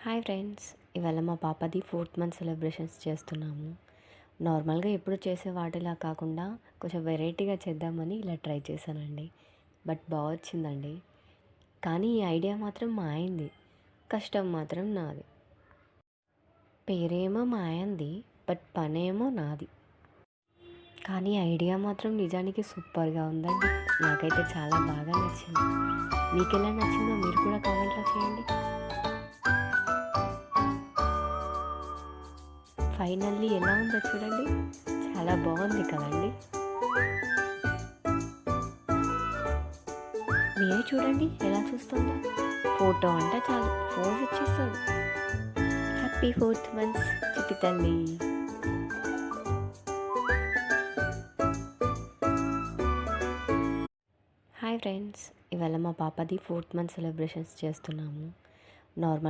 Hi friends, ఇవాళ మా పాపది 4th మంత్ సెలబ్రేషన్స్ చేస్తున్నాము. నార్మల్గా ఎప్పుడు చేసే వాటిలా కాకుండా కొంచెం వెరైటీగా చేద్దామని ఇలా ట్రై చేశానండి. బట్ బాగా వచ్చిందండి. కానీ ఈ ఐడియా మాత్రం మా ఆయనది, కష్టం మాత్రం నాది. పేరేమో మా ఆయనది, బట్ పనేమో నాది. కానీ ఐడియా మాత్రం నిజానికి సూపర్గా ఉందండి. నాకైతే చాలా బాగా నచ్చింది. మీకు ఎలా నచ్చిందో మీరు కూడా కామెంట్లో చేయండి. ఫైనల్లీ ఎలా ఉందో చూడండి, చాలా బాగుంది కదండి. మీరే చూడండి ఎలా చూస్తుందో. ఫోటో అంటే చాలు ఫోజ్ ఇచ్చేస్తుంది. హ్యాపీ 4th మంత్స్ చిట్టి తల్లి. హాయ్ ఫ్రెండ్స్, ఇవాళ మా పాపది 4th మంత్ సెలబ్రేషన్స్ చేస్తున్నాము. నార్మల్